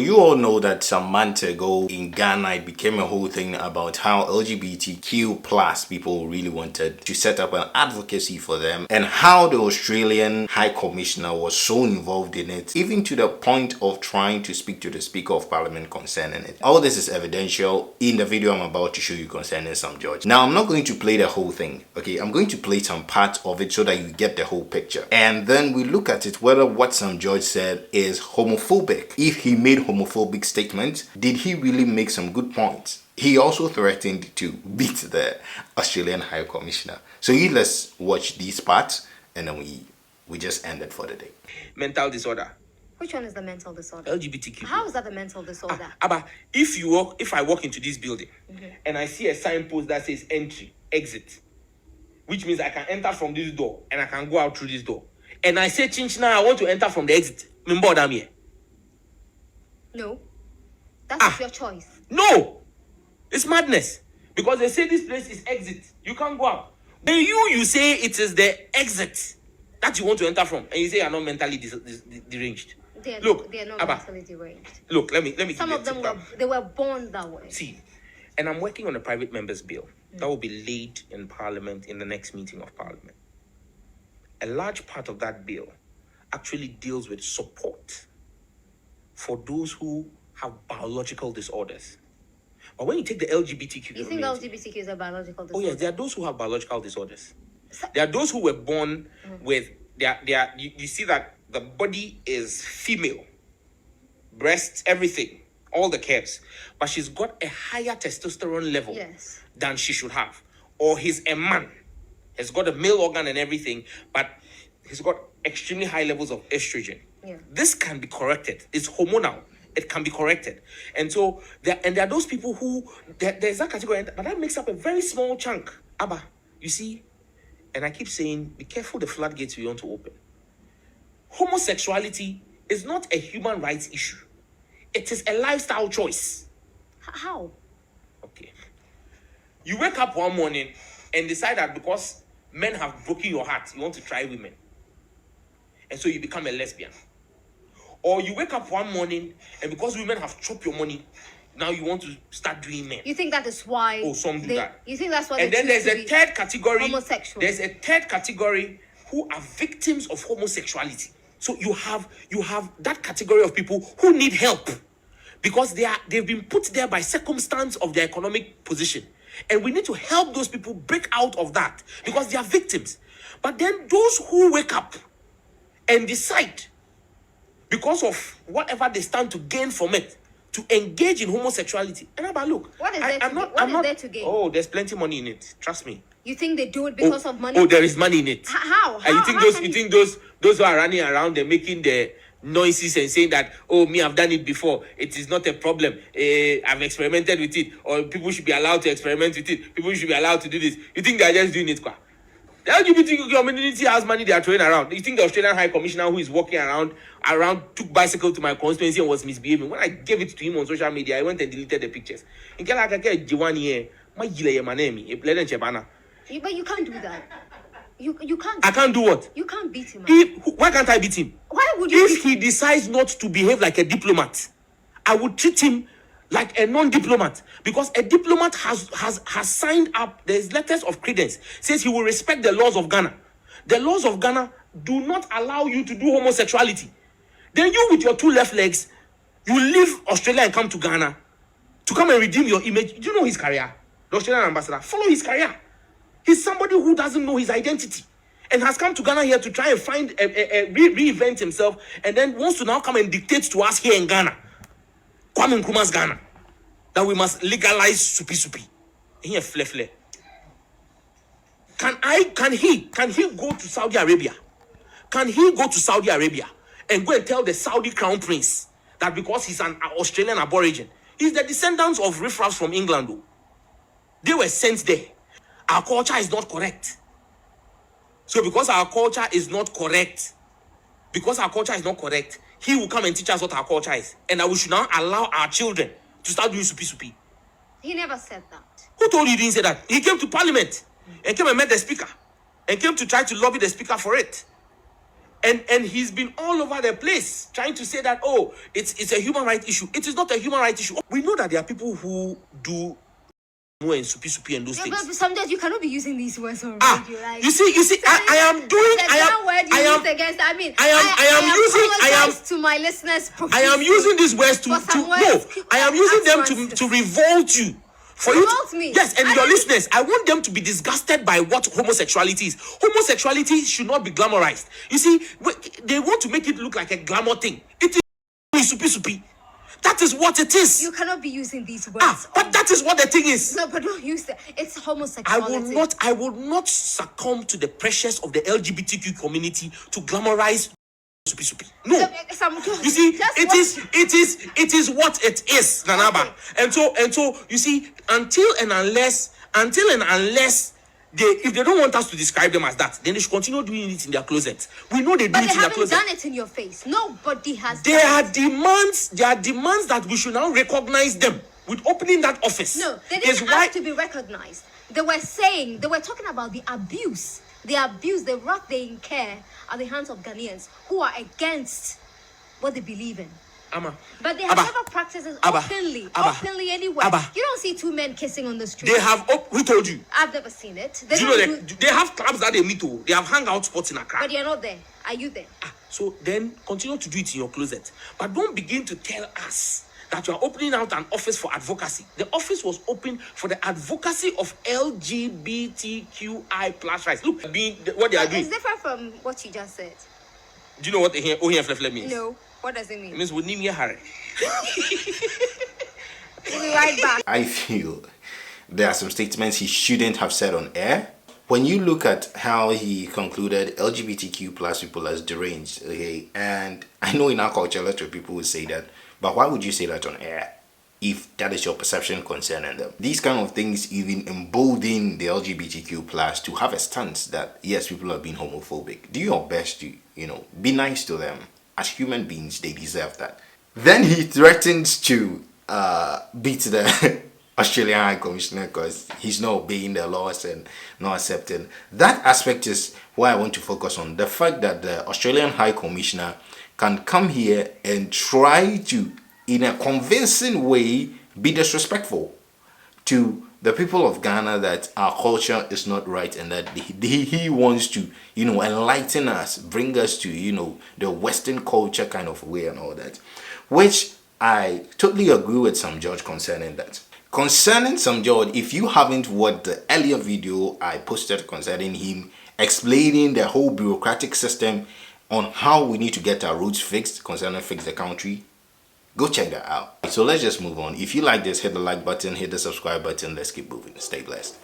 You all know that some months ago in Ghana, it became a whole thing about how LGBTQ plus people really wanted to set up an advocacy for them, and how the Australian High Commissioner was so involved in it, even to the point of trying to speak to the Speaker of Parliament concerning it. All this is evidential in the video I'm about to show you concerning some judge. Now, I'm not going to play the whole thing, okay? I'm going to play some parts of it so that you get the whole picture. And then we look at it whether what some judge said is homophobic. If he made homophobic statements, did he really make some good points? He also threatened to beat the Australian High Commissioner. So let's watch these parts and then we just end it for the day. Mental disorder. Which one is the mental disorder? LGBTQ. How is that the mental disorder? Abba, if I walk into this building and I see a signpost that says entry, exit, which means I can enter from this door and I can go out through this door, and I say, Chinchina, I want to enter from the exit. No. That's your choice. No! It's madness. Because they say this place is exit. You can't go out. Then you say it is the exit that you want to enter from. And you say you're not mentally deranged. They're not mentally deranged. Look, let me Some of them were born that way. See, and I'm working on a private member's bill that will be laid in Parliament in the next meeting of Parliament. A large part of that bill actually deals with support for those who have biological disorders. But when you take the LGBTQ, you think LGBTQ is a biological disorder? Oh yes, there are those who have biological disorders. There are those who were born with you see that the body is female, breasts, everything, all the curves, but she's got a higher testosterone level than she should have. Or he's a man, has got a male organ and everything, but he's got extremely high levels of estrogen. Yeah. This can be corrected. It's hormonal. It can be corrected. And so there are those people who there's that category, but that makes up a very small chunk. Abba, you see, and I keep saying, be careful the floodgates we want to open. Homosexuality is not a human rights issue. It is a lifestyle choice. How? Okay. You wake up one morning and decide that because men have broken your heart, you want to try women. And so you become a lesbian. Or you wake up one morning and because women have chopped your money, now you want to start doing men. You think that is why? Oh, some do that. You think that's why? And then there's a third category. Homosexual. There's a third category who are victims of homosexuality. So you have that category of people who need help because they've been put there by circumstance of their economic position, and we need to help those people break out of that because they are victims. But then those who wake up and decide, because of whatever they stand to gain from it, to engage in homosexuality. And look, what is there to gain? Oh, there's plenty money in it. Trust me. You think they do it because of money? Oh, there is money in it. How? You think those who are running around and making the noises and saying that, oh, me, I've done it before, it is not a problem, I've experimented with it, or people should be allowed to experiment with it, people should be allowed to do this. You think they're just doing it, kwa? The LGBT community has money they are throwing around. You think the Australian High Commissioner who is walking around took bicycle to my constituency and was misbehaving? When I gave it to him on social media, I went and deleted the pictures. But you can't do that. You can't. I can't do what? You can't beat him. Why can't I beat him? Why would you? If he decides not to behave like a diplomat, I would treat him like a non-diplomat, because a diplomat has signed up. There's letters of credence, says he will respect the laws of Ghana. The laws of Ghana do not allow you to do homosexuality. Then you with your two left legs, you leave Australia and come to Ghana to come and redeem your image. Do you know his career? The Australian ambassador, follow his career. He's somebody who doesn't know his identity and has come to Ghana here to try and find reinvent himself, and then wants to now come and dictate to us here in Ghana, Kwame Nkrumah's Ghana, that we must legalize supi. Here, fle. Can he go to Saudi Arabia? Can he go to Saudi Arabia and go and tell the Saudi crown prince that because he's an Australian aborigine, he's the descendants of riffraffs from England, though. They were sent there. Our culture is not correct. So because our culture is not correct, he will come and teach us what our culture is. And that we should now allow our children to start doing supi. He never said that. Who told you he didn't say that? He came to Parliament and came and met the speaker and came to try to lobby the speaker for it. And he's been all over the place trying to say that, oh, it's a human rights issue. It is not a human rights issue. We know that there are people who do more and supi and those Yeah, things. but sometimes you cannot be using these words on Ah, radio. Like, you see, I am doing, the I am, that word you I am, used against. I mean, I am using, I am, apologize to my listeners. I am using these words to, For some no, words, I am using them utterances. to revolt you. For you Revolt me? Yes, and I your don't- listeners, I want them to be disgusted by what homosexuality is. Homosexuality should not be glamorized. You see, they want to make it look like a glamour thing. It is supi. That is what it is. You cannot be using these words. But that is what the thing is. No, but don't use that. It's I homosexuality. will not succumb to the pressures of the LGBTQ community to glamorize supi. No. You see, it is what it is, Nanaba. Okay. And so you see, until and unless if they don't want us to describe them as that, then they should continue doing it in their closet. We know they do But it they in their haven't closet. done it in your face. Nobody has There done are it. demands that we should now recognize them with opening that office. No, they Is didn't why ask to be recognized. They were talking about the abuse, the wrath they incur at the hands of Ghanaians who are against what they believe in. Ama. But they have Abba. never practiced it Abba. openly anywhere. Abba. You don't see two men kissing on the street. They have who told you? I've never seen it. Do you know they have clubs that they meet to? They have hangout spots in Accra. But you're not there. Are you there? So then continue to do it in your closet. But don't begin to tell us that you are opening out an office for advocacy. The office was opened for the advocacy of LGBTQI plus rights. Look, what they are doing. It's different from what you just said. Do you know what OHFLF means? No. What does it mean? It means we need Harry. We'll be right back. I feel there are some statements he shouldn't have said on air. When you look at how he concluded LGBTQ plus people as deranged, okay, and I know in our culture a lot of people will say that, but why would you say that on air if that is your perception concerning them? These kind of things even embolden the LGBTQ plus to have a stance that yes, people are being homophobic. Do your best to, be nice to them. As human beings, they deserve that. Then he threatens to beat the Australian High Commissioner because he's not obeying the laws and not accepting. That aspect is why I want to focus on the fact that the Australian High Commissioner can come here and try to, in a convincing way, be disrespectful to the people of Ghana, that our culture is not right and that he wants to, enlighten us, bring us to, the Western culture kind of way and all that. Which I totally agree with Sam George concerning that. Concerning Sam George, if you haven't watched the earlier video I posted concerning him explaining the whole bureaucratic system on how we need to get our roots fixed concerning Fix the Country, go check that out. So let's just move on. If you like this, hit the like button, hit the subscribe button. Let's keep moving. Stay blessed.